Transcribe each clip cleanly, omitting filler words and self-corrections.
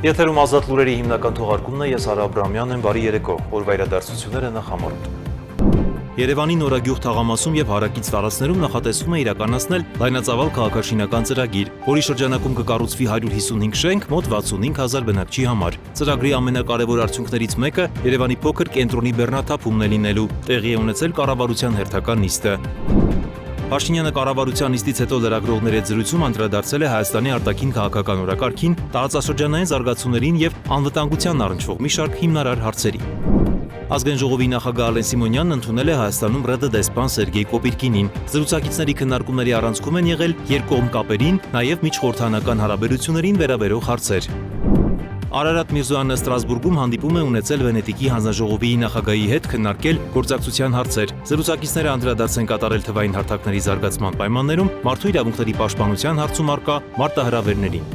Եթերում ազատ լուրերի հիմնական թողարկումն է, ես Արա Աբրամյանն եմ, բարի երեկո, օրվա իրադարձությունները նախամարոտ։ Երևանի Նորագյուղ թաղամասում եւ հարակից տարածքներում նախատեսվում է իրականացնել լայնածավալ քաղաքաշինական ծրագիր, որի շրջանակում կկառուցվի 155 շենք մոտ 65000 բնակչի համար։ Ծրագրի ամենակարևոր արդյունքներից մեկը Երևանի փոքր կենտրոնի բեռնաթափումն է լինելու, տեղի է ունեցել կառավարության հերթական նիստը։ Փաշինյանը կառավարության նիստից հետո լրագրողների հետ զրույցում անդրադարձել է Հայաստանի արտաքին քաղաքական օրակարգին, տարածաշրջանային զարգացումներին եւ անվտանգության առնչվող մի շարք հիմնարար հարցերի։ Ազգային ժողովի նախագահ Ալեն Սիմոնյանն ընդունել է Հայաստանում ՌԴ դեսպան Սերգեյ Կոպիրկինին։ Զրուցակիցների քննարկումների առանցքում են եղել երկկողմ կապերին, նաև միջխորհրդարանական հարաբերություններին վերաբերող հարցեր։ Արարատ Միրզոյանը Ստրասբուրգում հանդիպում է ունեցել Վենետիկի հանձնաժողովի նախագահի հետ քննարկել գործակցության հարցեր։ Զրուցակիցները անդրադարձ են կատարել թվային հարթակների զարգացման պայմաններում մարդու իրավունքների պաշտպանության հարցում առկա մարտահրավերներին։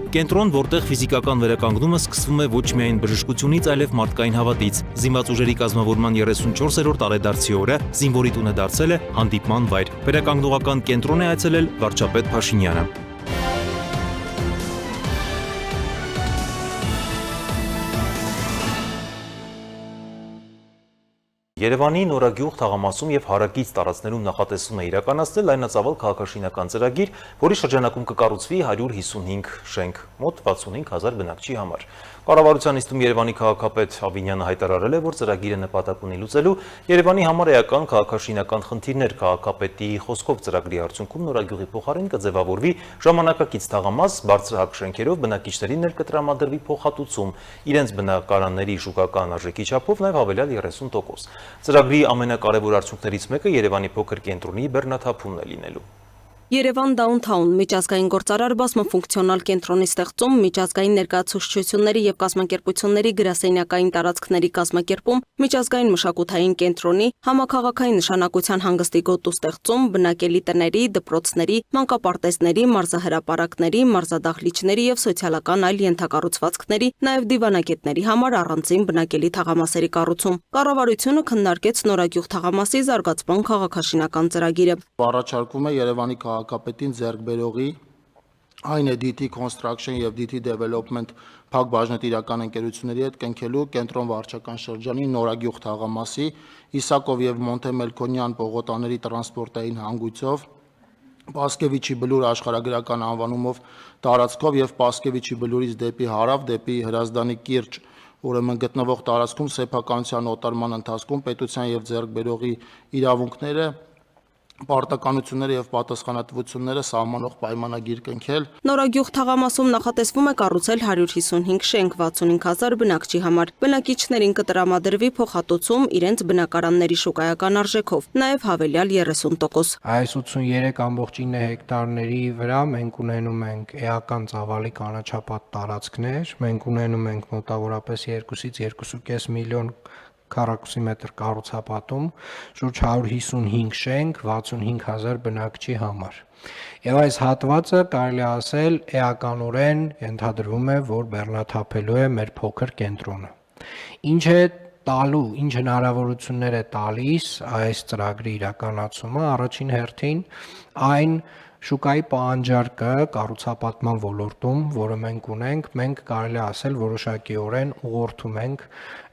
Կենտրոն, որտեղ ֆիզիկական վերականգնումը սկսվում է ոչ միայն բժշկությունից, այլև մարդկային հավատից։ Զինված ուժերի կազմավորման 34-րդ տարեդարձի օրը զինվորի տունը դարձել է հանդիպման վայր։ Վերականգնողական կենտրոն է այցելել վարչապետ Փաշինյանը։ Երևանի Նորագյուղ թաղամասում եւ հարակից տարածքներում նախատեսվում է իրականացնել լայնածավալ քաղաքաշինական ծրագիր, որի շրջանակում կկառուցվի 155 շենք, մոտ 65000 բնակչի համար։ Կառավարության նիստում Երևանի քաղաքապետ Ավինյանը հայտարարել է, որ ծրագիրը նպատակ ունի լուծելու Երևանի համար էական քաղաքաշինական խնդիրներ։ Քաղաքապետի խոսքով ծրագրի արդյունքում Նորագյուղի փոխարեն կձևավորվի ժամանակակից թաղամաս, բարձրահարկ շենքերով բնակիչներին կտրամադրվի փոխհատուցում, իրենց բնակարանների շուկական արժեքի չափով նաև հավելյալ 30%։ Ծրագրի ամենակարևոր արդյունքներից մեկը Երևանի փոքր կենտրոնի բեռնաթափումն է լինելու։ Երևան Downtown միջազգային գործարար բազմաֆունկցիոնալ կենտրոնի ստեղծում, միջազգային ներկայացուցչությունների եւ կազմակերպությունների գրասենյակային տարածքների կազմակերպում, միջազգային մշակութային կենտրոնի, համաքաղաքային նշանակության հանգստի գոտու ստեղծում, բնակելի տների, դպրոցների, մանկապարտեզների, մարզահրապարակների, մարզադահլիճների եւ սոցիալական այլ ենթակառուցվածքների, նաեւ դիվանագետների համար առանձին բնակելի թաղամասերի կառուցում։ Կառավարությունը քննարկեց Նորագյուղ թաղամասի զարգացման քաղաքաշինական ծրագիրը։ Առաջարկվում է Երևանի քաղաքապետին ձեռք բերողի այն է DT Construction եւ DT Development փակ բաժնետիրական ընկերությունների հետ կնքելու կենտրոն վարչական շրջանի Նորագյուղ թաղամասի Իսակով եւ Մոնթե Մելքոնյան պողոտաների տրանսպորտային հանգույցով Պասկևիչի բլուր աշխարհագրական անվանումով տարածքով եւ Պասկևիչի բլուրից դեպի հարավ, դեպի Հրազդանի կիրճ ուրեմն գտնվող տարածքում սեփականության օտարման ընթացքում պետության եւ ձեռք բերողի իրավունքները պարտականությունները եւ պատասխանատվությունները սահմանող պայմանագիր կնքել։ Նորագյուղ թաղամասում նախատեսվում է կառուցել 155 շենք 65000 բնակչի համար։ Բնակիչներին կտրամադրվի փոխհատուցում իրենց բնակարանների շուկայական արժեքով, նաեւ հավելյալ 30%։ Այս 83.9 հեկտարների վրա մենք ունենում ենք էական ծավալի կանաչապատ տարածքներ, մենք ունենում ենք մոտավորապես 2-ից 2.5 միլիոն քառակուսի մետր կառուցապատում, շուրջ 155 շենք 65000 բնակչի համար։ Եվ այս հատվածը կարելի ասել էականորեն ենթադրվում է, որ բեռնաթափելու է մեր փոքր կենտրոնը։ Ինչ հնարավորություններ է տալիս այս ծրագրի իրականացումը, առաջին հերթին այն շուկայի պահանջարկը կառուցապատման ոլորտում, որը մենք ունենք, մենք կարելի ասել որոշակիորեն ուղղորդում ենք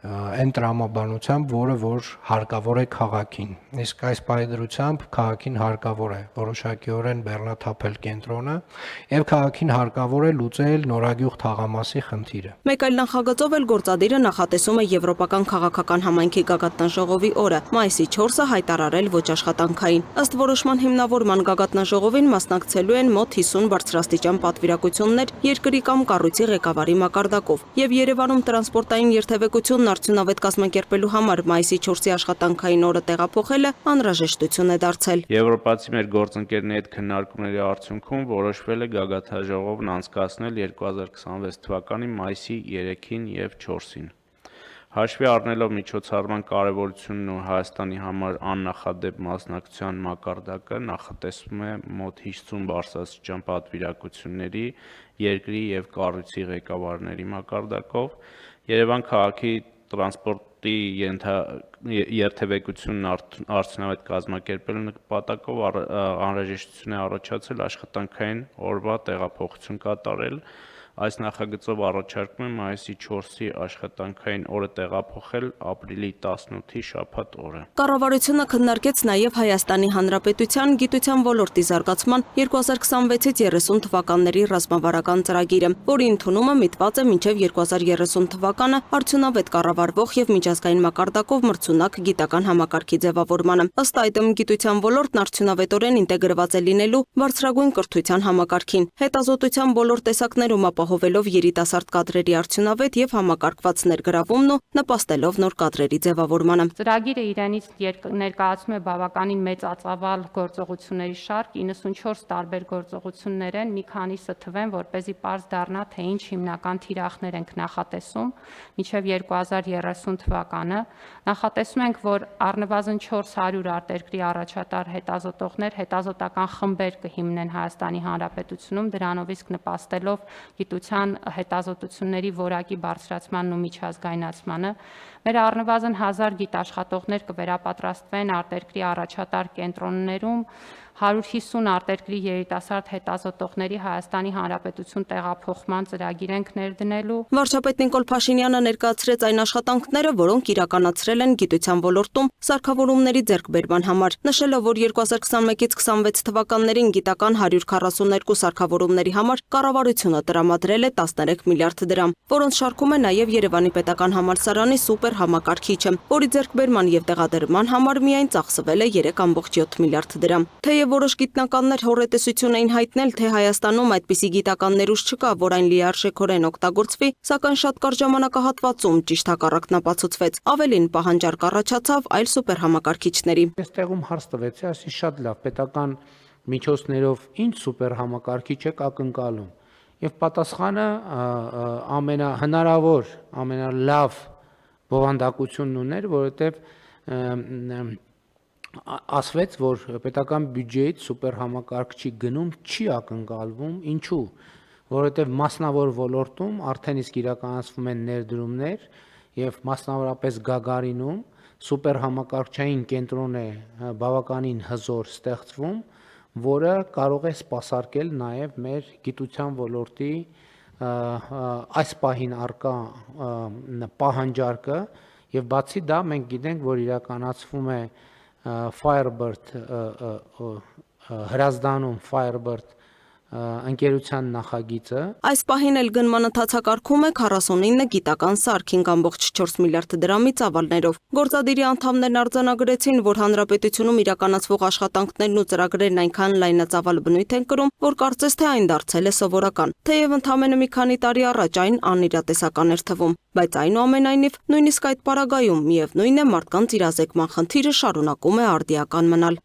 այն տրամաբանությամբ, որը որ հարկավոր է քաղաքին։ Իսկ այս պայմանությամբ քաղաքին հարկավոր է որոշակիորեն բեռնաթափել կենտրոնը եւ քաղաքին հարկավոր է լուծել Նորագյուղ թաղամասի խնդիրը։ Մեկ այլ նախագծով էլ գործադիրը նախատեսում է Եվրոպական քաղաքական համայնքի գագաթնաժողովի օրը մայիսի 4-ը հայտարարել ոչ աշխատանքային։ Ըստ որոշման հիմնավորման գագաթնաժողովին մասնակցելու են մոտ 50 բարձրաստիճան պատվիրակություններ երկրի կամ կառույցի ղեկավարի մակարդակով եւ Երևանում տրանսպորտային երթևեկությունն արդյունավետ կազմակերպելու համար մայիսի 4-ի աշխատանքային օրը տեղափոխելը անհրաժեշտություն է դարձել։ Եվրոպացի մեր գործընկերների հետ քննարկումների արդյունքում որոշվել է գագաթնաժողովն անցկացնել 2026 թվականի մայիսի 3-ին եւ 4-ին։ Հաշվի առնելով միջոցառման կարևորությունն ու Հայաստանի համար աննախադեպ մասնակցության մակարդակը, նախատեսվում է մոտ 50 բարձրաստիճան պատվիրակությունների երկրի եւ կառույցի ղեկավարների մակարդակով Երևան քաղաքի տրանսպորտի երթևեկությունն արդյունավետ կազմակերպելու նպատակով անհրաժեշտություն է առաջացել աշխատանքային օրվա տեղափոխություն կատարել, Այս նախագծով առաջարկում է մայիսի 4-ի աշխատանքային օրը տեղափոխել ապրիլի 18-ի շաբաթ օրը։ Կառավարությունը քննարկեց նաև Հայաստանի Հանրապետության գիտության ոլորտի զարգացման 2026-ից 30 թվականների ռազմավարական ծրագիրը, որի ընդունումը միտված է մինչև 2030 թվականը արդյունավետ կառավարվող եւ միջազգային մակարդակով մրցունակ գիտական համակարգի ձևավորմանը։ Ըստ այդմ գիտության ոլորտն արդյունավետորեն ինտեգրված է լինելու բարձրագույն կրթության համակարգին, հետազոտության բոլոր տեսակներում ապահովելով երիտասարդ կադրերի արդյունավետ եւ համակարգված ներգրավումն ու նպաստելով նոր կադրերի ձևավորմանը։ Ծրագիրը իրենից ներկայացնում է բավականին մեծածավալ գործողությունների շարք, 94 տարբեր գործողություններ են, մի քանիսը թվեն, որպեսզի պարզ դառնա, թե ինչ հիմնական թիրախներ ենք նախատեսում մինչև 2030 թվականը։ Նախատեսում ենք, որ առնվազն 400 արտերկրի առաջատար հետազոտողներ հետազոտական խմբեր կհիմնեն Հայաստանի Հանրապետությունում, դրանով իսկ նպաստելով գիտության հետազոտությունների որակի բարձրացմանն ու միջազգայնացմանը։ Մեր առնվազն 1000 գիտաշխատողներ կվերապատրաստվեն արտերկրի առաջատար կենտրոններում, 150 արտերկրի երիտասարդ հետազոտողների Հայաստանի Հանրապետություն տեղափոխման ծրագիր ենք ներդնելու։ Վարչապետ Նիկոլ Փաշինյանը ներկայացրեց այն աշխատանքները, որոնք իրականացրել են գիտության ոլորտում սարքավորումների ձեռքբերման համար, նշելով, որ 2021-ից 26 թվականներին գիտական 142 սարքավորումների համար կառավարությունը տրամադրել է 13 միլիարդ դրամ, որոնց շարքում է նաև Երևանի պետական համալսարանի սուպեր համակարգիչը, որի ձեռքբերման եւ տեղադրման համար միայն ծախսվել է 3.7 միլիարդ դրամ։ Թեև որոշ գիտնականներ հոռետեսություն էին հայտնել, թե Հայաստանում այդպիսի գիտական ներուժ չկա, որ այն լիարժեքորեն օգտագործվի, սակայն շատ կարճ ժամանակահատվածում ճիշտ հակառակն ապացուցվեց։ Ավելին պահանջարկ առաջացավ այլ սուպեր համակարգիչների։ Այստեղում հարց տվեցի, ասի շատ լավ, պետական միջոցներով ինչ սուպեր համակարգիչ եք ակնկալում։ Եվ պատասխանը ամենահնարավոր, ամենալավ բովանդակությունն ուներ, որովհետև ասվեց, որ պետական բյուջեից սուպեր համակարգչի գնում չի ակնկալվում, ինչու, որովհետև մասնավոր ոլորտում արդեն իսկ իրականացվում են ներդրումներ եւ մասնավորապես Գագարինում սուպեր համակարգչային կենտրոն է բավականին հզոր ստեղծվում, որը կարող է սպասարկել նաեւ մեր գիտության ոլորտի այս պահին արկա պահանջարկը եւ բացի դա մենք գիտենք, որ իրականացվում է Firebird հրազդանում Firebird ընկերության նախագիծը։ Այս պահին էլ գնման ընթացակարգում է 49 գիտական սարք 5.4 միլիարդ դրամի ծավալներով։ Գործադիրի անդամներն արձանագրեցին, որ հանրապետությունում իրականացվող աշխատանքներն ու ծրագրերն այնքան լայնածավալ բնույթ են կրում, որ կարծես թե այն դարձել է սովորական։ Թեև ընդամենը մի քանի տարի առաջ այն անիրատեսական էր թվում, բայց այնուամենայնիվ նույնիսկ այդ պարագայում միևնույն է մարդկանց իրազեկման խնդիրը շարունակում է արդիական մնալ։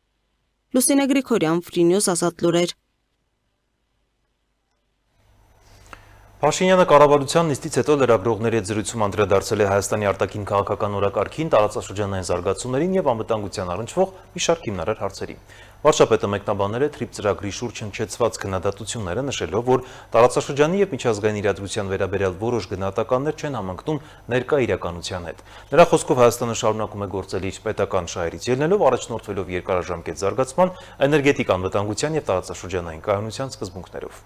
Լուսինե Գրիգորյան, Free News, Ազատ լուրեր։ Փաշինյանը կառավարության նիստից հետո լրագրողների հետ զրույցում անդրադարձել է Հայաստանի արտաքին քաղաքական օրակարգին, տարածաշրջանային զարգացումներին եւ անվտանգության առնչվող մի շարք հիմնարար հարցերի։ Վարչապետը մեկնաբանել է թրիփ ծրագրի շուրջ հնչեցված քննադատությունները, նշելով, որ տարածաշրջանի եւ միջազգային իրադրության վերաբերյալ որոշ գնահատականներ չեն համընկնում ներկա իրականության հետ։ Նրա խոսքով Հայաստանը շարունակում է գործել իր պետական շահերից ելնելով, առաջնորդվելով երկարաժամկետ զարգացման, էներգետիկ անվտանգության եւ տարածաշրջանային կայունության սկզբունքներով։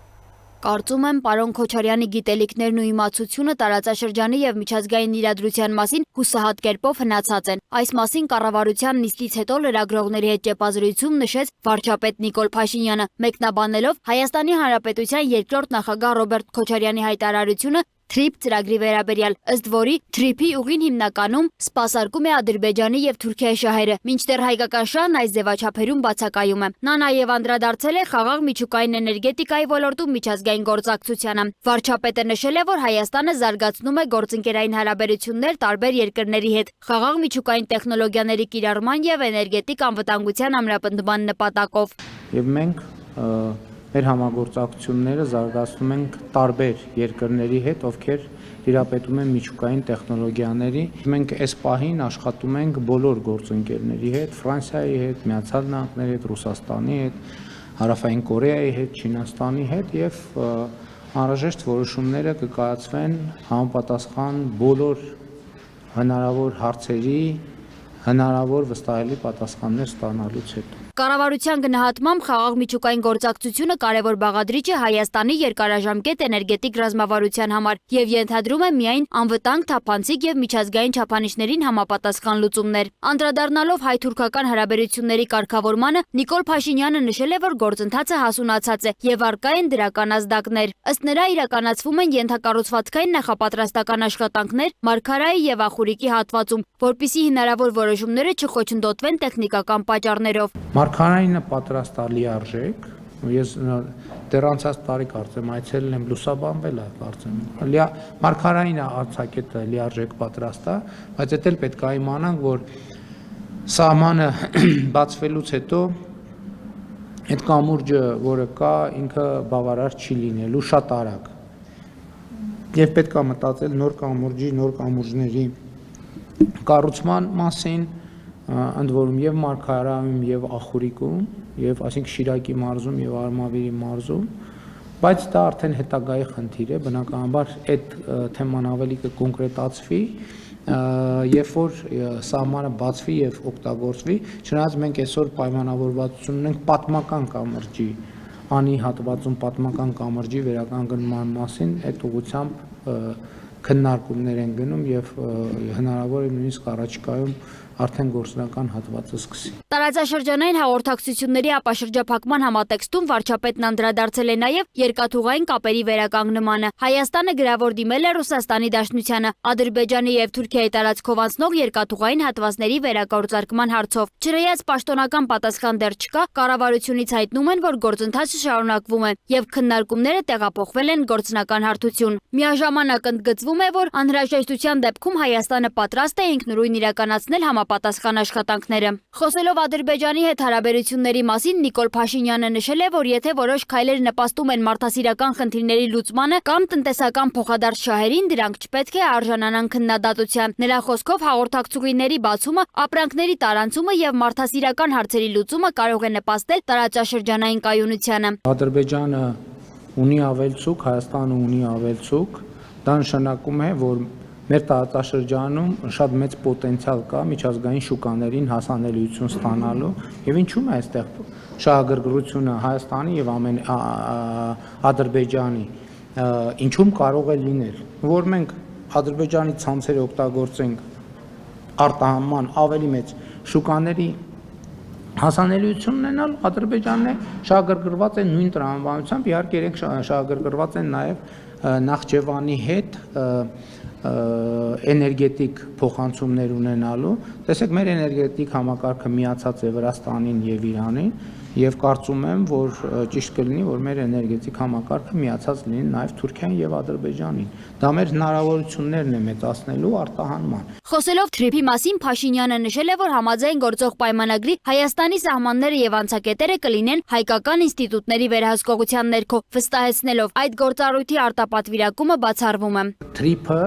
Կարծում եմ, պարոն Քոչարյանի գիտելիքներն ու իմացությունը տարածաշրջանի եւ միջազգային իրադրության մասին հուսահատ կերպով հնացած են։ Այս մասին կառավարության նիստից հետո լրագրողների հետ ճեպազրույցում նշեց վարչապետ Նիկոլ Փաշինյանը, մեկնաբանելով Հայաստանի Հանրապետության երկրորդ նախագահ Ռոբերտ Քոչարյանի հայտարարությունը թրիփ ծրագրի վերաբերյալ, ըստ որի թրիփի ուղին հիմնականում սպասարկում է Ադրբեջանի եւ Թուրքիայի շահերը, մինչդեռ հայկական շահն այս ձևաչափերում բացակայում է։ Նա նաեւ անդրադարձել է խաղաղ միջուկային էներգետիկայի ոլորտում միջազգային գործակցությանը։ Վարչապետը նշել է, որ Հայաստանը զարգացնում է գործընկերային հարաբերություններ տարբեր երկրների հետ, խաղաղ միջուկային տեխնոլոգիաների կիրառման եւ էներգետիկ անվտանգության ամրապնդման նպատակով։ Եվ մենք մեր համագործակցությունները զարգացնում ենք տարբեր երկրների հետ, ովքեր տիրապետում են միջուկային տեխնոլոգիաների։ Մենք այս պահին աշխատում ենք բոլոր գործընկերների հետ, Ֆրանսիայի հետ, Միացյալ Նահանգների հետ, Ռուսաստանի հետ, Հարավային Կորեայի հետ, Չինաստանի հետ եւ անհրաժեշտ որոշումները կկայացվեն համապատասխան բոլոր հնարավոր հարցերի հնարավոր վստահելի պատասխաններ ստանալուց հետո։ Կառավարության գնահատմամբ խաղաղ միջուկային գործակցությունը կարևոր բաղադրիչ է Հայաստանի երկարաժամկետ էներգետիկ ռազմավարության համար եւ ենթադրում է միայն անվտանգ, թափանցիկ եւ միջազգային չափանիշներին համապատասխան լուծումներ։ Անդրադառնալով հայ-թուրքական հարաբերությունների կարգավորմանը, Նիկոլ Փաշինյանը նշել է, որ գործընթացը հասունացած է եւ առկա են դրական ազդակներ։ Ըստ նրա իրականացվում են ենթակառուցվածքային նախապատրաստական աշխատանքներ Մարգարայի եւ Ախուրիկի հատվածում, որպիսի հնարավոր որոշումները չխոչընդոտվեն տեխնիկական պատճառներով։ Մարգարայինը պատրաստ է լիարժեք, ես դեռ անցած տարի կարծեմ այցելել եմ, լուսաբանվել է կարծեմ։ Մարգարայինը արձակետը լիարժեք պատրաստ է, բայց դա էլ պետք է իմանանք, որ սահմանը բացվելուց հետո այդ կամուրջը, որը կա, ինքը բավարար չի լինելու շատ արագ։ Եվ պետք է մտածել նոր կամուրջի, նոր կամուրջների կառուցման մասին, ընդ որում եւ Մարգարայում եւ Ախուրիկում, եւ այսինքն Շիրակի մարզում եւ Արմավիրի մարզում, բայց դա արդեն հետագայի խնդիր է, բնականաբար այդ թեման ավելի կկոնկրետացվի, երբ որ սահմանը բացվի եւ օգտագործվի, չնայած մենք այսօր պայմանավորվածություն ունենք պատմական կամրջի, անի հատվածում պատմական կամրջի վերականգնման մասին, այդ ուղղությամբ քննարկումներ են գնում եւ հնարավոր է նույնիսկ առաջիկայում արդեն գործնական հատվածը սկսի։ Տարածաշրջանային հաղորդակցությունների ապաշրջափակման համատեքստում վարչապետն անդրադարձել է նաև երկաթուղային կապերի վերականգնմանը։ Հայաստանը գրավոր դիմել է Ռուսաստանի Դաշնությանը Ադրբեջանի եւ Թուրքիայի տարածքով անցնող երկաթուղային հատվածների վերակառուցարկման հարցով։ Չնայած պաշտոնական պատասխան դեռ չկա, կառավարությունից հայտնում են, որ գործընթացը շարունակվում է եւ քննարկումները տեղափոխվել են գործնական հարթություն։ Միաժամանակ ընդգծվում է, որ անհրաժեշտության դեպքում Հայաստանը պատրաստ է ինքնուրույն իրականացնել պատասխան աշխատանքները։ Խոսելով Ադրբեջանի հետ հարաբերությունների մասին, Նիկոլ Փաշինյանը նշել է, որ եթե որոշ քայլեր նպաստում են մարդասիրական խնդիրների լուծմանը կամ տնտեսական փոխադարձ շահերին, դրանք չպետք է արժանանան քննադատության։ Նրա խոսքով հաղորդակցուհիների բացումը, ապրանքների տարանցումը եւ մարդասիրական հարցերի լուծումը կարող է նպաստել տարածաշրջանային կայունությանը։ Ադրբեջանը ունի ավելցուկ, Հայաստանը ունի ավելցուկ, դա նշանակում է, որ մեր տարածաշրջանում շատ մեծ պոտենցիալ կա միջազգային շուկաներին հասանելիություն ստանալու եւ ինչու՞մ է այստեղ շահագրգռությունը Հայաստանի եւ Ադրբեջանի, ինչու՞մ կարող է լինել, որ մենք Ադրբեջանի ցանցերը օգտագործենք արտահանման ավելի մեծ շուկաների հասանելիություն ունենալ, Ադրբեջանն է շահագրգռված է նույն տրամաբանությամբ, իհարկե իրենք շահագրգռված են նաեւ Նախճեվանի հետ էներգետիկ փոխանցումներ ունենալու, տեսեք մեր էներգետիկ համակարգը միացած է Վրաստանին եւ Իրանին եւ կարծում եմ, որ ճիշտ կլինի, որ մեր էներգետիկ համակարգը միացած լինի նաեւ Թուրքիային եւ Ադրբեջանին։ Դա մեր հնարավորություններն է մեծացնելու արտահանման։ Խոսելով թրիփի մասին Փաշինյանը նշել է, որ համաձայն գործող պայմանագրի Հայաստանի սահմանները եւ անցակետերը կլինեն հայկական ինստիտուտների վերահսկողության ներքո, վստահեցնելով այդ գործառույթի արտապատվիրակումը բացառվում է։ Թրիփը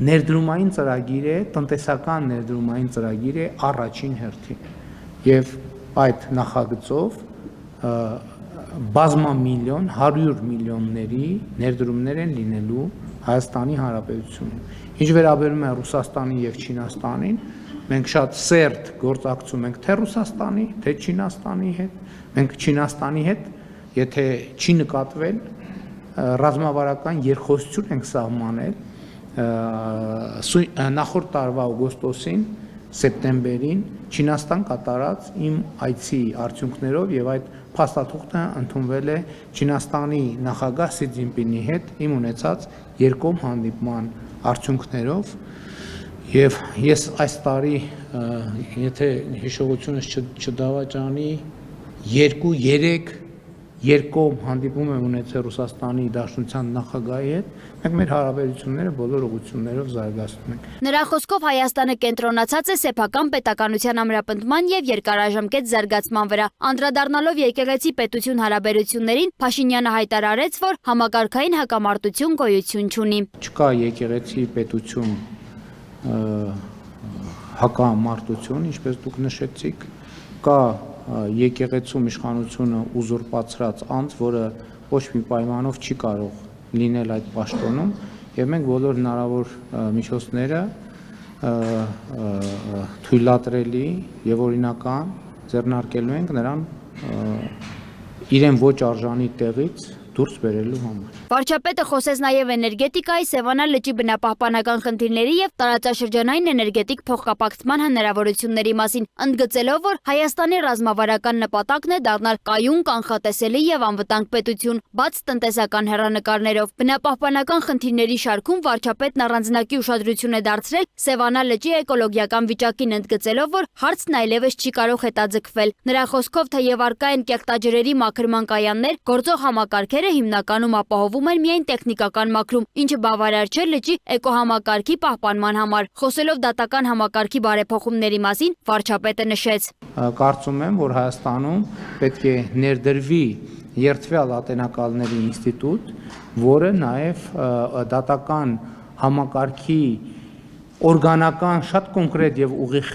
ներդրումային ծրագիր է, տնտեսական ներդրումային ծրագիր է առաջին հերթին եւ այդ նախագծով բազմամիլիոն, 100 միլիոնների ներդրումներ են լինելու Հայաստանի Հանրապետությունում։ Ինչ վերաբերում է Ռուսաստանին եւ Չինաստանին, մենք շատ սերտ գործակցում ենք թե Ռուսաստանի, թե Չինաստանի հետ։ Մենք Չինաստանի հետ, եթե չի նկատվել, ռազմավարական երկխոսություն ենք սահմանել նախորդ տարվա օգոստոսին, սեպտեմբերին Չինաստան կատարած իմ այցի արդյունքներով եւ այդ փաստաթուղթը ընդունվել է Չինաստանի նախագահ Սի Ցզինպինի հետ իմ ունեցած երկկողմ հանդիպման արդյունքներով եւ ես այս տարի եթե հիշողությունս չդավաճանի 2-3 երկկողմ հանդիպում եմ ունեցել Ռուսաստանի Դաշնության նախագահի հետ, մենք մեր հարաբերությունները բոլոր ուղղություններով զարգացնում ենք։ Նրա խոսքով Հայաստանը կենտրոնացած է սեփական պետականության ամրապնդման եւ երկարաժամկետ զարգացման վրա։ Անդրադառնալով եկեղեցի պետություն հարաբերություններին, Փաշինյանը հայտարարեց, որ համակարգային հակամարտություն գոյություն չունի։ Չկա եկեղեցի պետություն հակամարտություն, ինչպես դուք նշեցիք, կա եկեղեցում իշխանությունը ուզուրպացրած անձ, որը ոչ մի պայմանով չի կարող լինել այդ պաշտոնում, եւ մենք բոլոր հնարավոր միջոցները թույլատրելի եւ օրինական ձեռնարկելու ենք նրան իրեն ոչ արժանի տեղից դուրս բերելու համար։ Վարչապետը խոսեց նաև էներգետիկայի, Սևանա լճի բնապահպանական խնդիրների եւ տարածաշրջանային էներգետիկ փոխկապակցման հնարավորությունների մասին, ընդգծելով, որ Հայաստանի ռազմավարական նպատակն է դառնալ կայուն, կանխատեսելի եւ անվտանգ պետություն, բաց տնտեսական հեռանկարներով։ Բնապահպանական խնդիրների շարքում վարչապետն առանձնակի ուշադրություն է դարձրել Սևանա լճի էկոլոգիական վիճակին, ընդգծելով, որ հարցն այլևս չի կարող հետաձգվել։ Նրա խոսքով, թեև առկա են կեղտաջրերի մաքրման կայաններ, գործող համակարգերը հիմնականում ապահովում են միայն տեխնիկական մաքրում, ինչը բավարար չէ լճի էկոհամակարգի պահպանման համար։ Խոսելով դատական համակարգի բարեփոխումների մասին, վարչապետը նշեց. Կարծում եմ, որ Հայաստանում պետք է ներդրվի երթվյալ ատենակալների ինստիտուտ, որը նաև դատական համակարգի օրգանական շատ կոնկրետ եւ ուղիղ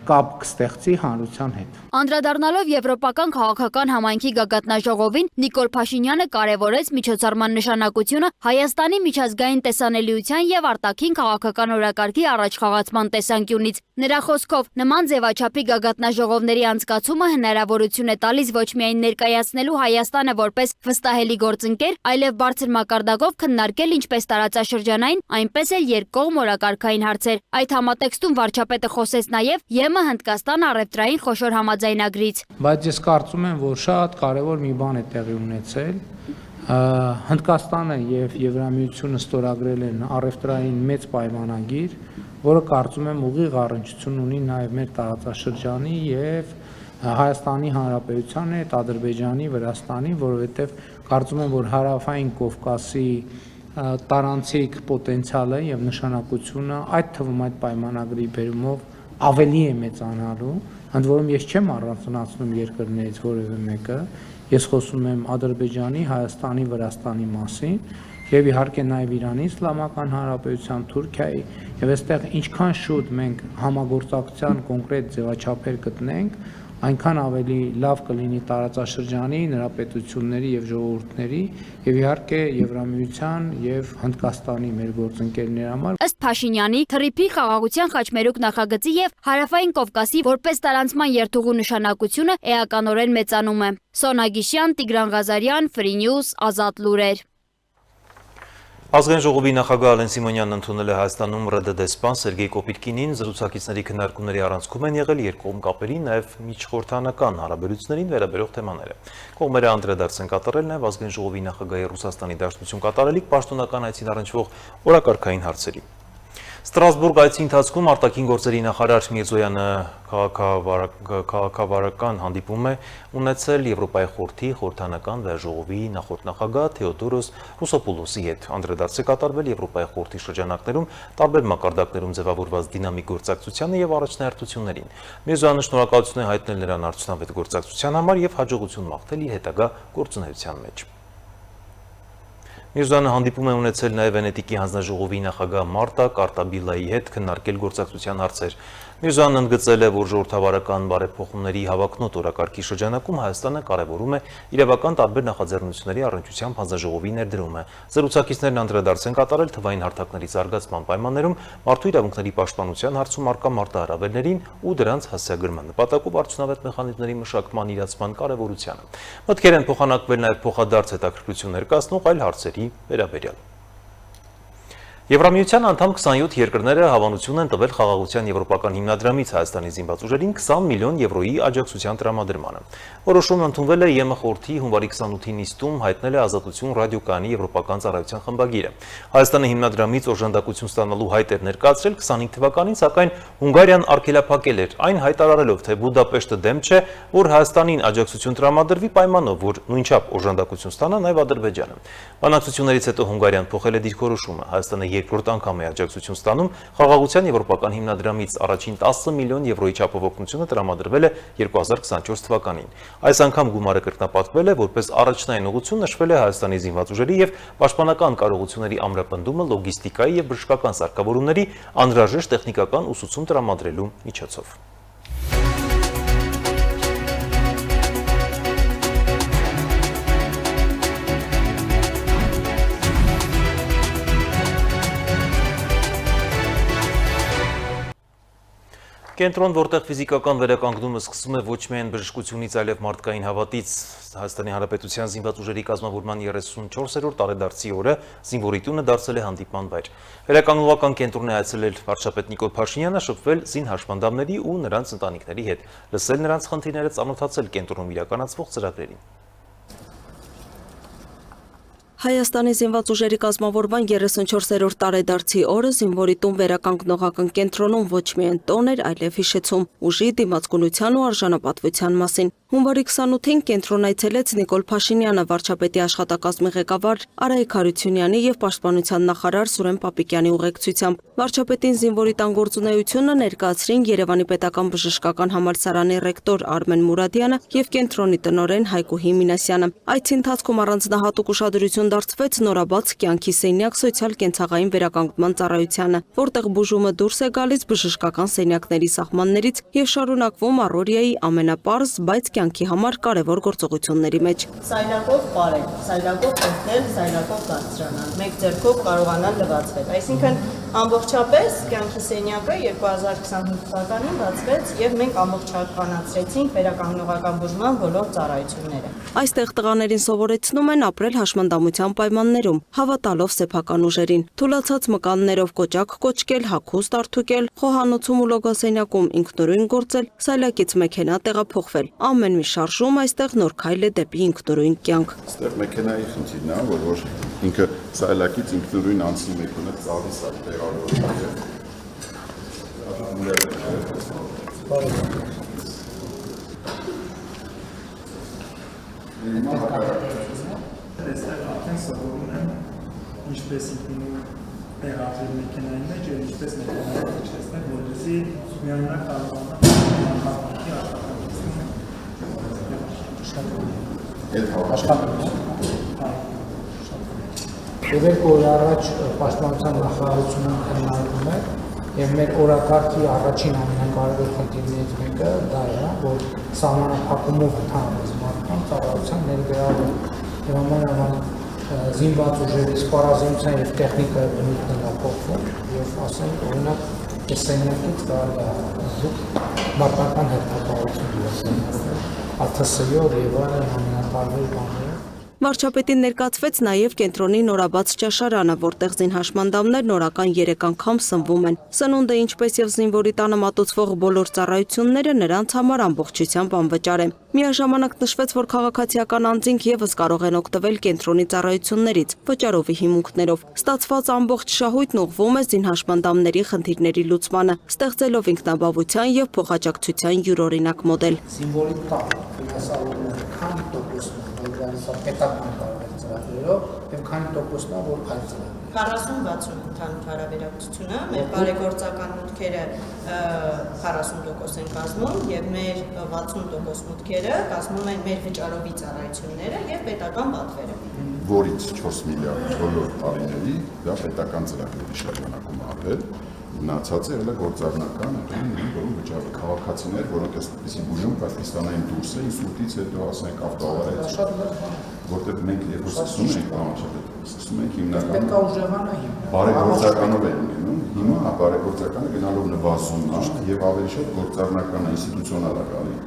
կապ կստեղծի հանրության հետ։ Անդրադառնալով եվրոպական քաղաքական համայնքի գագաթնաժողովին, Նիկոլ Փաշինյանը կարևորեց միջոցառման նշանակությունը Հայաստանի միջազգային տեսանելիության եւ արտաքին քաղաքական օրակարգի առաջխաղացման տեսանկյունից։ Նրա խոսքով, նման ձևաչափի գագաթնաժողովների անցկացումը հնարավորություն է տալիս ոչ միայն ներկայացնելու Հայաստանը որպես վստահելի գործընկեր, այլև բարձր մակարդակով քննարկել ինչպես տարածաշրջանային, այնպես էլ երկկողմ օրակարգային հարցեր։ Այդ համատեքստում վարչապետը խոսեց նաև ԵՄ Հնդկաստան առևտրային խոշոր համաձայնագրից։ Բայց ես կարծում եմ, որ շատ կարևոր մի բան է տեղի ունեցել։ Հնդկաստանը եւ Եվրամիությունը ստորագրել են առևտրային մեծ պայմանագիր, որը կարծում եմ ուղիղ առնչություն ունի նաև մեր տարածաշրջանի եւ Հայաստանի Հանրապետության հետ, Ադրբեջանի, Վրաստանի, որովհետեւ կարծում եմ, որ Հարավային Կովկասի տարանցիկ պոտենցիալը եւ նշանակությունը այդ թվում այդ պայմանագրի բերումով ավելի է մեծանալու, ընդ որում ես չեմ առանձնացնում երկրներից որևէ մեկը, ես խոսում եմ Ադրբեջանի, Հայաստանի, Վրաստանի մասին եւ իհարկե նաեւ Իրանի Իսլամական Հանրապետության, Թուրքիայի եւ այստեղ ինչքան շուտ մենք համագործակցության կոնկրետ ձևաչափեր գտնենք, այնքան ավելի լավ կլինի տարածաշրջանի, նրա պետությունների եւ ժողովուրդների եւ իհարկե Եվրամիության եւ Հնդկաստանի մեր գործընկերների համար։ Ըստ Փաշինյանի, թռիփի խաղաղության խաչմերուկ նախագծի եւ Հարավային Կովկասի որպես տարանցման երթուղու նշանակությունը էականորեն մեծանում է։ Սոնա Գիշյան, Տիգրան Ղազարյան, Free News, Ազատ լուրեր։ Ազգային ժողովի նախագահ Ալեն Սիմոնյանն ընդունել է Հայաստանում ՌԴ դեսպան Սերգեյ Կոպիտկինին, զրուցակիցների քննարկումների առանցքում են եղել երկկողմ կապերի, նաև միջխորհրդանական հարաբերություններին վերաբերող թեմաները։ Կողմերը անդրադարձ են կատարել նաև Ազգային ժողովի նախագահի Ռուսաստանի Դաշնություն կատարելիք պաշտոնական այցին առնչվող օրակարգային հարցերի։ Ստրասբուրգ այցի ընթացքում արտաքին գործերի նախարար Միրզոյանը քաղաքավարական հանդիպում է ունեցել Եվրոպայի խորհրդի խորհրդանական վերժողովի նախորդ նախագահ Թեոդորոս Ռուսոպուլոսի հետ։ Անդրադարձ է կատարվել Եվրոպայի խորհրդի շրջանակներում տարբեր մակարդակներում ձևավորված դինամիկ գործակցությանը եւ առաջնահերթություններին։ Միրզոյանը շնորհակալություն է հայտնել նրան արդյունավետ գործակցության համար եւ հաջողություն մաղթել իր հետագա գործունեության մեջ։ Միրզոյանը հանդիպում է ունեցել նաև Վենետիկի հանձնաժողովի նախագահ Մարտա Կարտաբիլայի հետ քննարկել գործակցության հարցեր։ Միրզոյանն ընդգծել է, որ ժողովրդավարական բարեփոխումների հավակնոտ օրակարգի շրջանակում Հայաստանը կարևորում է իրավական տարբեր նախաձեռնությունների առնչությամբ հանձնաժողովի ներդրումը։ Զրուցակիցներն անդրադարձ են կատարել թվային հարթակների զարգացման պայմաններում մարդու իրավունքների պաշտպանության հարցում առկա մարտահրավերներին ու դրանց հասցեագրման նպատակով արդյունավետ մեխանիզմների մշակման իրացման կարևորությանը։ Մտքեր են փոխանակվել նաև փոխադարձ հետաքրքրություն ներկայացնող այլ հարցերի վերաբերյալ։ Եվրամիության անդամ 27 երկրները հավանություն են տվել խաղաղության եվրոպական հիմնադրամից Հայաստանի զինված ուժերին 20 միլիոն եվրոյի աջակցության տրամադրմանը։ Որոշումն ընդունվել է ԵՄ խորհրդի հունվարի 28-ի նիստում, հայտնել է Ազատություն ռադիոկայանի եվրոպական ծառայության խմբագիրը։ Հայաստանը հիմնադրամից օժանդակություն ստանալու հայտ էր ներկայացրել 25 թվականին, սակայն Հունգարիան արգելափակել էր, այն հայտարարելով, թե Բուդապեշտը դեմ չէ, որ Հայաստանին աջակցություն տրամադրվի պայմանով, որ նույնչափ օժանդակություն ստանա նաև Ադրբեջանը։ Բանակցություններից հետո Հունգարիան փոխել է դիրքորոշումը։ Հայաստանը երկրորդ անգամ է աջակցություն ստանում խաղաղության եվրոպական հիմնադրամից, առաջին 10 միլիոն եվրոյի չափով օգնությունը տրամադրվել է 2024 թվականին։ Այս անգամ գումարը կրկնապատկվել է, որպես առաջնային ուղղություն նշվել է Հայաստանի զինված ուժերի եւ պաշտպանական կարողությունների ամրապնդումը լոգիստիկայի եւ բժշկական սարքավորումների անհրաժեշտ տեխնիկական ուսուցում տրամադրելու միջոցով։ Կենտրոն, որտեղ ֆիզիկական վերականգնումը սկսում է ոչ միայն բժշկությունից, այլև մարդկային հավատից, Հայաստանի Հանրապետության զինված ուժերի կազմավորման 34-րդ տարեդարձի օրը զինվորի տունը դարձել է հանդիպման վայր։ Վերականգնողական կենտրոն է այցելել վարչապետ Նիկոլ Փաշինյանը, շփվել զինհաշմանդամների ու նրանց ընտանիքների հետ, լսել նրանց խնդիրները, ծանոթացել կենտրոնում իրականացվող ծրագրերին։ Հայաստանի զինված ուժերի կազմավորման 34-րդ տարեդարձի օրը զինվորի տուն վերականգնողական կենտրոնում ոչ միայն տոն էր, այլև հիշեցում ուժի դիմացկունության ու արժանապատվության մասին։ Հունվարի 28-ին կենտրոն այցելեց Նիկոլ Փաշինյանը, վարչապետի աշխատակազմի ղեկավար Արայիկ Հարությունյանի եւ պաշտպանության նախարար Սուրեն Պապիկյանի ուղեկցությամբ։ Վարչապետին զինվորի տան գործունեությունը ներկայացրին Երևանի պետական բժշկական համալսարանի ռեկտոր Արմեն Մուրադյանը եւ կենտրոնի տնօրեն Հայկուհի Մինասյանը։ Այցի ընթացքում առանձնահատուկ ուշադրություն դարձվեց նորաբաց կյանքի սենյակ սոցիալ-կենցաղային վերականգնման ծառայությանը, որտեղ բուժումը դուրս է գալիս բժշկական սենյակների սահմաններից եւ շարունակվում առօրյայի ամենապարզ, բայց կյանքի համար կարևոր գործողությունների մեջ։ Սայլակով պարել, սայլակով տեխնել, սայլակով բարձրանալ, մեկ ձեռքով կարողանալ լվացվել։ Այսինքն ամբողջապես կյանքի սենյակը 2025 թվականին բացվեց եւ մենք ամբողջականացրեցինք վերականգնողական բուժման բոլոր ծառայությունները։ Այստեղ տղաներին սովորեցնում են ապրել հաշմանդամության պայմաններում, հավատալով սեփական ուժերին, թուլացած մկաններով կոճակ կոճկել, հագուստ արդուկել, խոհանոցում ու լոգոսենյակում ինքնուրույն գործել, սայլակից մեքենա տեղափոխվել։ Ամեն մի շարժում այստեղ նոր քայլ է դեպի ինքնուրույն կյանք։ Այստեղ մեքենայի խնդիրն է, որ ինքը սայլակից ինքնուրույն անցնի մեքենա ծավալի սա տեղավորվում Այստեղ արդեն սովորում են ինչպես ինքնուրույն տեղադրել մեքենայի մեջ եւ ինչպես մեքենայի մեջ տեսնել, որպեսզի միանունակ կարողանան աշխատանքի Եվ երկու օր առաջ պաշտպանության նախարարությունը քննարկում է եւ մեր օրակարգի առաջին ամենակարևոր խնդիրներից մեկը դա է, որ սահմանափակումով ընդհանրապես մարդկանց ծառայության ներգրավում եւ ամենավան զինված ուժերի սպառազինության եւ տեխնիկայի բնույթն է փոխվում եւ ասենք օրինակ այս սենյակից կարելի է մարդկան հետապահություն դուրս ԱԹՍ-ով եւ այլն ամենատարբեր բաները։ Վարչապետին ներկայացվեց նաև կենտրոնի նորաբաց ճաշարանը, որտեղ զինհաշմանդամներն օրական 3 անգամ սնվում են։ Սնունդը, ինչպես եւ զինվորի տանը մատուցվող բոլոր ծառայությունները նրանց համար ամբողջությամբ անվճար է։ Միաժամանակ նշվեց, որ քաղաքացիական անձինք եւս կարող են օգտվել կենտրոնի ծառայություններից վճարովի հիմունքներով։ Ստացված ամբողջ շահույթն ուղղվում է զինհաշմանդամների խնդիրների լուծմանը, ստեղծելով ինքնաբավության եւ փոխաջակցության յուրօրինակ մոդել։ Զինվորի տան ֆինանսավորումը քանի տոկոսն սա պետական տարբեր ծրագրերով եւ քանի տոկոսն է որ այլ ծրագրեր 40-60 ընդհանուր հարաբերակցությունը մեր բարեգործական մուտքերը 40% են կազմում եւ մեր 60% մուտքերը կազմում են մեր վճարովի ծառայությունները եւ պետական պատվերը, որից 4 միլիարդ բոլոր տարիների դա պետական ծրագրերի շրջանակում արվել մնացած է հələ գործառնական որում վճարը քաղաքացիներ, որոնք այսպեսի բուժում Պակիստանային դուրս են ինսուլտից հետո ասենք ավտոավարիայից, որտեղ մենք երբ սկսում ենք համաչափել, սկսում ենք հիմնականում բարեգործականով են ունենում, հիմա բարեգործականը գնալով նվազում է եւ ավելի շատ գործառնական ինստիտուցիոնալ է գալի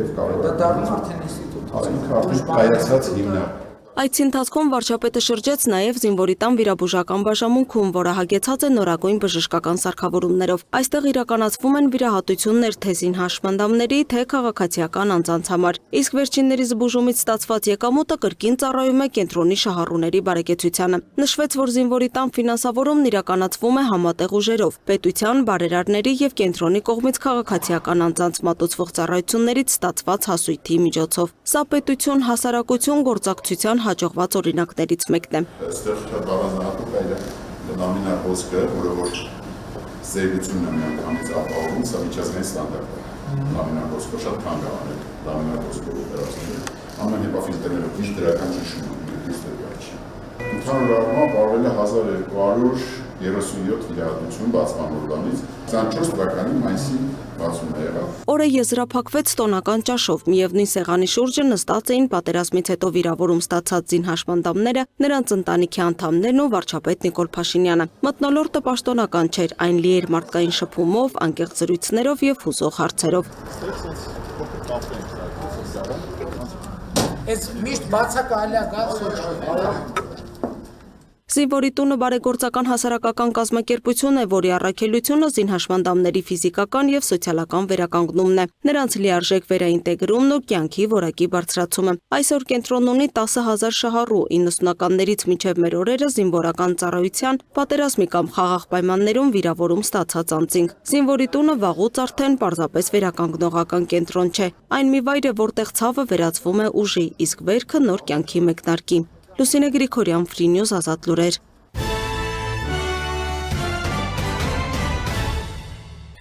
եւ կարող է դառնալ արդեն ինստիտուտ, կայացած հիմնարկ։ Այցի ընթացքում վարչապետը շրջեց նաև զինվորի տան վիրաբուժական բաժանմունքում, որը հագեցած է նորագույն բժշկական սարքավորումներով։ Այստեղ իրականացվում են վիրահատություններ թե զինհաշմանդամների, թե քաղաքացիական անձանց համար։ Իսկ վերջիններիս բուժումից ստացված եկամուտը կրկին ծառայում է կենտրոնի շահառուների բարեկեցությանը։ Նշվեց, որ զինվորի տան ֆինանսավորումն իրականացվում է համատեղ ուժերով, պետության, բարերարների եւ կենտրոնի կողմից քաղաքացիական անձանց մատուցվող ծառայություններից ստացված հասույթի միջոցով։ Սա պետություն, հասարակություն գործակցության հաջողված օրինակներից մեկն է։ Այստեղ շատ առանձնահատուկ է լամինար ոսկը, որը որ զերծությունն է միանգամից ապահովում, սա միջազգային ստանդարտ է։ Լամինար ոսկը շատ թանկ է, լամինար ոսկը օպերացիաները ամեն հեպաֆիլտրերով ճիշտ դրական ճնշում ունի։ Ընդհանուր առմամբ արվել է 1237 վիրահատություն բացման օրվանից 24 թվականի մայիսի 60-ը եղավ։ Օրը եզրափակվեց տոնական ճաշով, միևնույն սեղանի շուրջը նստած էին պատերազմից հետո վիրավորում ստացած զինհաշմանդամները, նրանց ընտանիքի անդամներն ու վարչապետ Նիկոլ Փաշինյանը։ Մթնոլորտը պաշտոնական չէր, այն լի էր մարդկային շփումով, անկեղծ զրույցներով եւ հուզող հարցերով։ Այս միշտ բացակայել է գալ Զինվորի տունը բարեգործական հասարակական կազմակերպություն է, որի առաքելությունը զինհաշմանդամների ֆիզիկական եւ սոցիալական վերականգնումն է, նրանց լիարժեք վերաինտեգրումն ու կյանքի որակի բարձրացումը։ Այսօր կենտրոնն ունի 10,000 շահառու, 90-ականներից մինչև մեր օրերը զինվորական ծառայության, պատերազմի կամ խաղաղ պայմաններում վիրավորում ստացած անձինք։ Զինվորի տունը վաղուց արդեն պարզապես վերականգնողական կենտրոն չէ, այն մի վայր է, որտեղ ցավը վերածվում է ուժի, իսկ վերքը նոր կյանքի մեկնարկի։ Լուսինե Գրիգորյան, Free News, Ազատ լուրեր։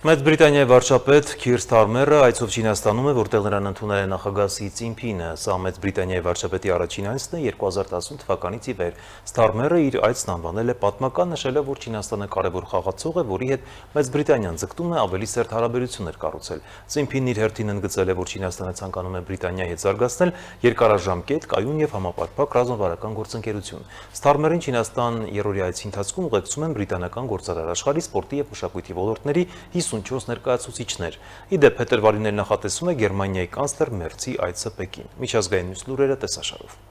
Մեծ Բրիտանիայի վարչապետ Քիր Սթարմերը այցով Չինաստանում է, որտեղ նրան ընդունել է նախագահ Սի Ցինփինը։ Սա Մեծ Բրիտանիայի վարչապետի առաջին այցն է 2018 թվականից ի վեր։ Սթարմերը իր այցն անվանել է պատմական, նշելով, որ Չինաստանը կարևոր խաղացող է, որի հետ Մեծ Բրիտանիան ձգտում է ավելի սերտ հարաբերություններ կառուցել։ Ցինփինն իր հերթին ընդգծել է, որ Չինաստանը ցանկանում է Բրիտանիայի հետ զարգացնել երկարաժամկետ, կայուն եւ համապարփակ ռազմավարական գործընկերություն։ Սթարմերին Չինաստան երրորդի այցի ընթացքում ուղեկցում են բրիտանական գործարար աշխարհի սպորտի եւ մշակույթի ոլորտների 54 ներկայացուցիչներ։ Իդեպ փետրվարին էլ նախատեսում է Գերմանիայի կանցլեր Մերցի այցը Պեկին։ Միջազգային մյուս լուրերը տեսաշարով։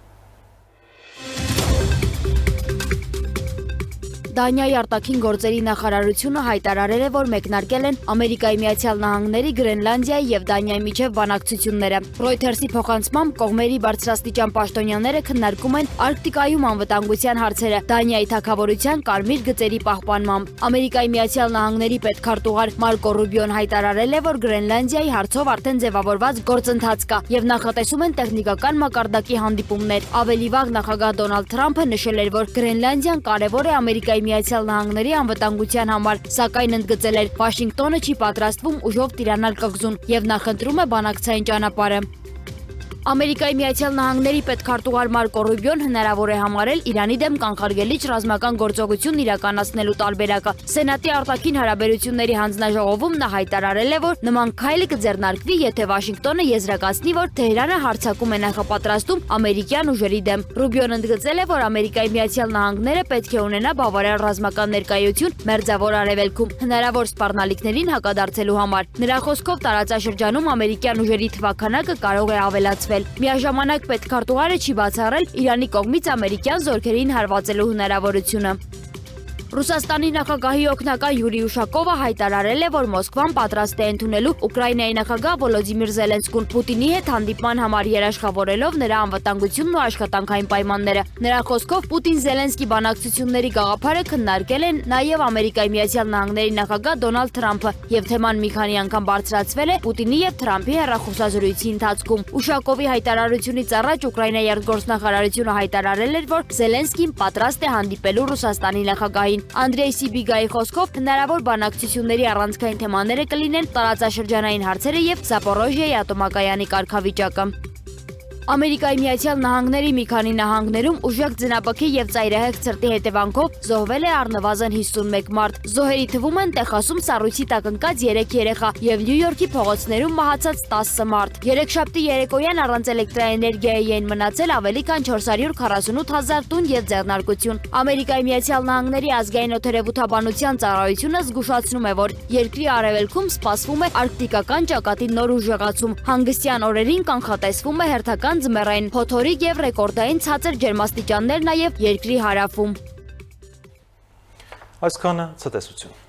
Դանիայի արտաքին գործերի նախարարությունը հայտարարել է, որ մեկնարկել են Ամերիկայի Միացյալ Նահանգների, Գրենլանդիայի եւ Դանիայի միջև բանակցությունները։ Reuters-ի փոխանցմամբ կողմերի բարձրաստիճան պաշտոնյաները քննարկում են Արկտիկայում անվտանգության հարցերը Դանիայի թագավորության կարմիր գծերի պահպանմամբ։ Ամերիկայի Միացյալ Նահանգների պետքարտուղար Մարկո Ռուբիոն հայտարարել է, որ Գրենլանդիայի հարցով արդեն ձևավորված գործընթաց կա եւ նախատեսում են տեխնիկական մակարդակի հանդիպումներ։ Ավելի վաղ նախագահ Դոնալդ Թրամփը նշել էր, որ Գրենլանդիան կարևոր է Ամերիկայի Միացյալ Նահանգների անվտանգության համար, սակայն ընդգծել էր, Վաշինգտոնը չի պատրաստվում ուժով տիրանալ կղզուն եւ նախընտրում է բանակցային ճանապարհը։ Ամերիկայի Միացյալ Նահանգների պետքարտուղար Մարկո Ռուբիոն հնարավոր է համարել Իրանի դեմ կանխարգելիչ ռազմական գործողություն իրականացնելու տարբերակը։ Սենատի արտաքին հարաբերությունների հանձնաժողովում նա հայտարարել է, որ նման քայլը կձեռնարկվի, եթե Վաշինգտոնը եզրակացնի, որ Թեհրանը հարձակում է նախապատրաստում ամերիկյան ուժերի դեմ։ Ռուբիոն ընդգծել է, որ Ամերիկայի Միացյալ Նահանգները պետք է ունենա բավարար ռազմական ներկայություն Մերձավոր Արևելքում հնարավոր սպառնալիքներին հակադարձելու համար։ Նրա խոսքով տարածաշրջանում ամերիկյան ուժերի թվաքանակը կարող է ավելացվել։ Միաժամանակ պետքարտուղարը չի բացառել Իրանի կողմից ամերիկյան զորքերին հարվածելու հնարավորությունը։ Ռուսաստանի նախագահի օգնական Յուրի Ուշակովը հայտարարել է, որ Մոսկվան պատրաստ է ընդունելու Ուկրաինայի նախագահ Վոլոդիմիր Զելենսկուն Պուտինի հետ հանդիպման համար երաշխավորելով նրա անվտանգությունն ու աշխատանքային պայմանները։ Նրա խոսքով Պուտին-Զելենսկի բանակցությունների գաղափարը քննարկել են նաև Ամերիկայի Միացյալ Նահանգների նախագահ Դոնալդ Թրամփը, եւ թեման մի քանի անգամ բարձրացվել է Պուտինի եւ Թրամփի հեռախոսազրույցի ընթացքում։ Ուշակովի հայտարարությունից առաջ Ուկրաինայի արտգործնախարարությունը հայտարարել էր, որ Զելենսկին պատրաստ է հանդիպելու Ռուսաստանի նախագահին։ Անդրեյ Սիբիգայի խոսքով հնարավոր բանակցությունների առանցքային թեմաները կլինեն տարածաշրջանային հարցերը եւ Զապորոժիայի ատոմակայանի կարգավիճակը։ Ամերիկայի Միացյալ Նահանգների մի քանի նահանգներում ուժեղ ձնապքի եւ ծայրահեղ ցրտի հետևանքով զոհվել է առնվազն 51 մարդ։ Զոհերի թվում են Տեխասում սառույցի տակ ընկած 3 երեխա եւ Նյու Յորքի փողոցներում մահացած 10 մարդ։ Երեքշաբթի երեկոյան առանց էլեկտրաէներգիայի են մնացել ավելի քան 448,000 տուն եւ ձեռնարկություն։ Ամերիկայի Միացյալ Նահանգների ազգային օդերևութաբանության ծառայությունը զգուշացնում է, որ երկրի արևելքում սպասվում է արկտիկական ճակատի նոր ուժեղացում։ Հանգստյան օրերին կանխատեսվում է հերթական ձմեռային փոթորիկ եւ ռեկորդային ցածր ջերմաստիճաններ նաեւ երկրի հարավում։ Այսքանը ցտեսություն։